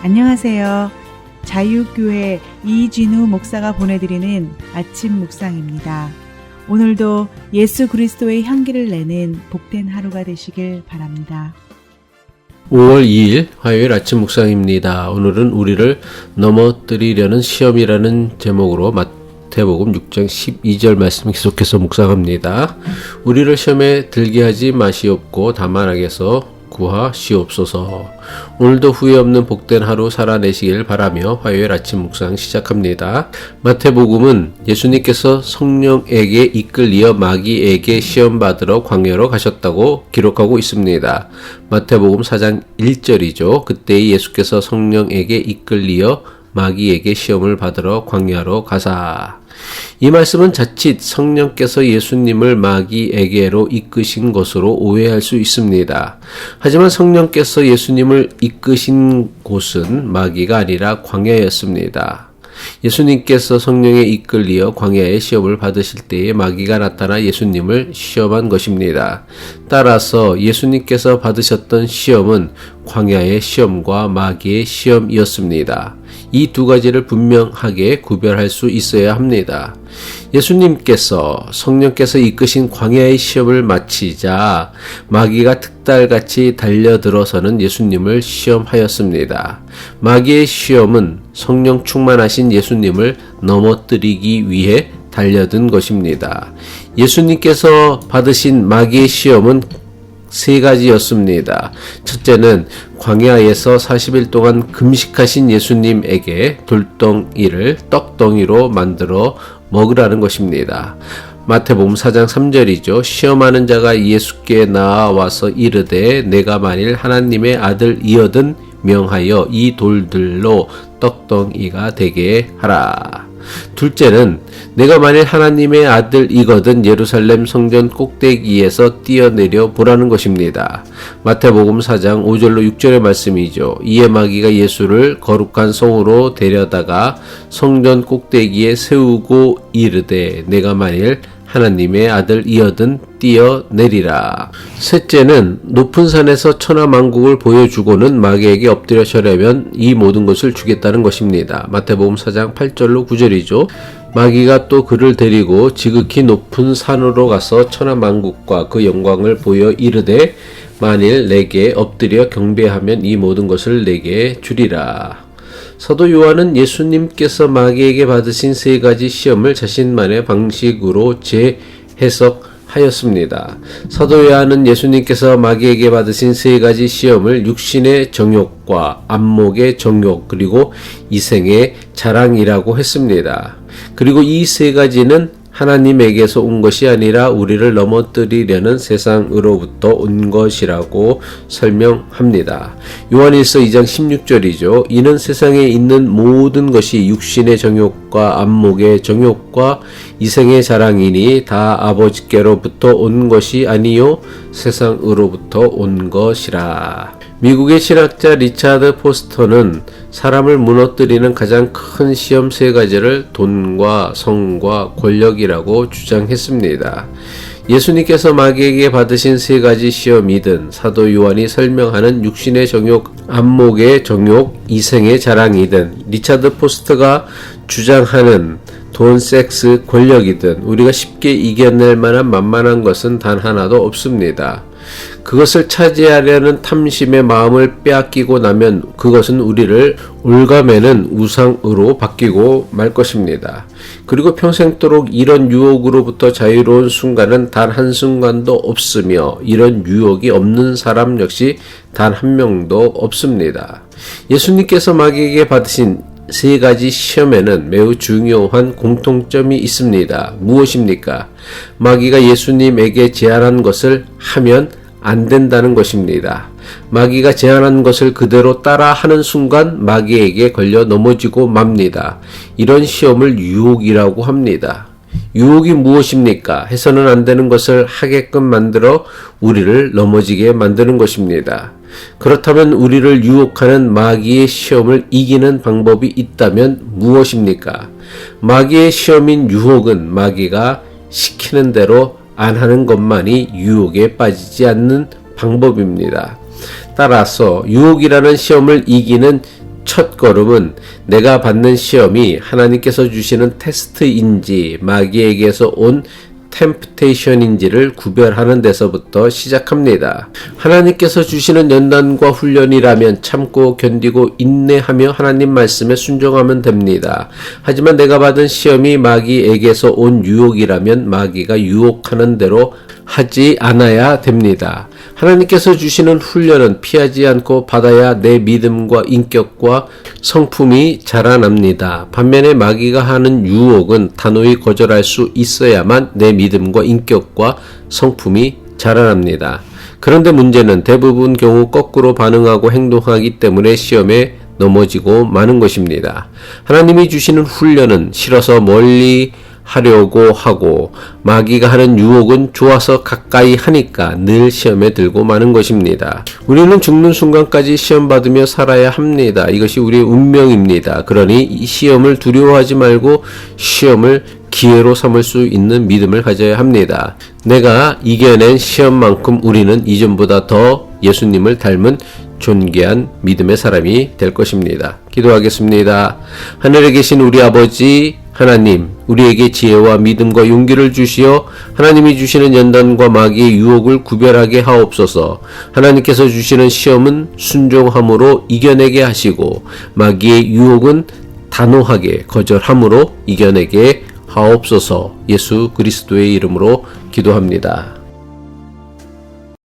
안녕하세요. 자유교회 이진우 목사가 보내드리는 아침 묵상입니다. 오늘도 예수 그리스도의 향기를 내는 복된 하루가 되시길 바랍니다. 5월 2일 화요일 아침 묵상입니다. 오늘은 우리를 넘어뜨리려는 시험이라는 제목으로 마태복음 6장 12절 말씀 계속해서 묵상합니다. 우리를 시험에 들게 하지 마시옵고 다만 악에서 구하시옵소서. 오늘도 후회 없는 복된 하루 살아내시길 바라며 화요일 아침 묵상 시작합니다. 마태복음은 예수님께서 성령에게 이끌리어 마귀에게 시험받으러 광야로 가셨다고 기록하고 있습니다. 마태복음 4장 1절이죠. 그때 예수께서 성령에게 이끌리어 마귀에게 시험을 받으러 광야로 가사. 이 말씀은 자칫 성령께서 예수님을 마귀에게로 이끄신 것으로 오해할 수 있습니다. 하지만 성령께서 예수님을 이끄신 곳은 마귀가 아니라 광야였습니다. 예수님께서 성령에 이끌리어 광야의 시험을 받으실 때에 마귀가 나타나 예수님을 시험한 것입니다. 따라서 예수님께서 받으셨던 시험은 광야의 시험과 마귀의 시험이었습니다. 이 두 가지를 분명하게 구별할 수 있어야 합니다. 예수님께서 성령께서 이끄신 광야의 시험을 마치자 마귀가 특달같이 달려들어서는 예수님을 시험하였습니다. 마귀의 시험은 성령 충만하신 예수님을 넘어뜨리기 위해 달려든 것입니다. 예수님께서 받으신 마귀의 시험은 세 가지였습니다. 첫째는 광야에서 40일 동안 금식하신 예수님에게 돌덩이를 떡덩이로 만들어 먹으라는 것입니다. 마태복음 4장 3절이죠. 시험하는 자가 예수께 나와서 이르되 내가 만일 하나님의 아들이거든 명하여 이 돌들로 떡덩이가 되게 하라. 둘째는 내가 만일 하나님의 아들이거든 예루살렘 성전 꼭대기에서 뛰어내려 보라는 것입니다. 마태복음 4장 5절로 6절의 말씀이죠. 이에 마귀가 예수를 거룩한 성으로 데려다가 성전 꼭대기에 세우고 이르되 내가 만일 하나님의 아들이거든 뛰어내리라. 셋째는 높은 산에서 천하만국을 보여주고는 마귀에게 엎드려 절하면 이 모든 것을 주겠다는 것입니다. 마태복음 4장 8절로 9절이죠. 마귀가 또 그를 데리고 지극히 높은 산으로 가서 천하만국과 그 영광을 보여 이르되 만일 내게 엎드려 경배하면 이 모든 것을 내게 주리라. 사도 요한은 예수님께서 마귀에게 받으신 세 가지 시험을 자신만의 방식으로 재해석하였습니다. 사도 요한은 예수님께서 마귀에게 받으신 세 가지 시험을 육신의 정욕과 안목의 정욕 그리고 이생의 자랑이라고 했습니다. 그리고 이 세 가지는 하나님에게서 온 것이 아니라 우리를 넘어뜨리려는 세상으로부터 온 것이라고 설명합니다. 요한일서 2장 16절이죠. 이는 세상에 있는 모든 것이 육신의 정욕과 안목의 정욕과 이생의 자랑이니 다 아버지께로부터 온 것이 아니요 세상으로부터 온 것이라. 미국의 신학자 리차드 포스터는 사람을 무너뜨리는 가장 큰 시험 세 가지를 돈과 성과 권력이라고 주장했습니다. 예수님께서 마귀에게 받으신 세 가지 시험이든 사도 요한이 설명하는 육신의 정욕, 안목의 정욕, 이생의 자랑이든 리차드 포스터가 주장하는 돈, 섹스, 권력이든 우리가 쉽게 이겨낼 만한 만만한 것은 단 하나도 없습니다. 그것을 차지하려는 탐심의 마음을 빼앗기고 나면 그것은 우리를 올가매는 우상으로 바뀌고 말 것입니다. 그리고 평생도록 이런 유혹으로부터 자유로운 순간은 단 한순간도 없으며 이런 유혹이 없는 사람 역시 단 한 명도 없습니다. 예수님께서 마귀에게 받으신 세 가지 시험에는 매우 중요한 공통점이 있습니다. 무엇입니까? 마귀가 예수님에게 제안한 것을 하면 안 된다는 것입니다. 마귀가 제안한 것을 그대로 따라 하는 순간 마귀에게 걸려 넘어지고 맙니다. 이런 시험을 유혹이라고 합니다. 유혹이 무엇입니까? 해서는 안 되는 것을 하게끔 만들어 우리를 넘어지게 만드는 것입니다. 그렇다면 우리를 유혹하는 마귀의 시험을 이기는 방법이 있다면 무엇입니까? 마귀의 시험인 유혹은 마귀가 시키는 대로 안 하는 것만이 유혹에 빠지지 않는 방법입니다. 따라서 유혹이라는 시험을 이기는 첫 걸음은 내가 받는 시험이 하나님께서 주시는 테스트인지 마귀에게서 온 템프테이션인지를 구별하는 데서부터 시작합니다. 하나님께서 주시는 연단과 훈련이라면 참고 견디고 인내하며 하나님 말씀에 순종하면 됩니다. 하지만 내가 받은 시험이 마귀에게서 온 유혹이라면 마귀가 유혹하는 대로 하지 않아야 됩니다. 하나님께서 주시는 훈련은 피하지 않고 받아야 내 믿음과 인격과 성품이 자라납니다. 반면에 마귀가 하는 유혹은 단호히 거절할 수 있어야만 내 믿음과 인격과 성품이 자라납니다. 그런데 문제는 대부분 경우 거꾸로 반응하고 행동하기 때문에 시험에 넘어지고 마는 것입니다. 하나님이 주시는 훈련은 싫어서 멀리 하려고 하고 마귀가 하는 유혹은 좋아서 가까이 하니까 늘 시험에 들고 마는 것입니다. 우리는 죽는 순간까지 시험 받으며 살아야 합니다. 이것이 우리의 운명입니다. 그러니 이 시험을 두려워하지 말고 시험을 기회로 삼을 수 있는 믿음을 가져야 합니다. 내가 이겨낸 시험만큼 우리는 이전보다 더 예수님을 닮은 존귀한 믿음의 사람이 될 것입니다. 기도하겠습니다. 하늘에 계신 우리 아버지 하나님, 우리에게 지혜와 믿음과 용기를 주시어 하나님이 주시는 연단과 마귀의 유혹을 구별하게 하옵소서. 하나님께서 주시는 시험은 순종함으로 이겨내게 하시고 마귀의 유혹은 단호하게 거절함으로 이겨내게 하옵소서. 예수 그리스도의 이름으로 기도합니다.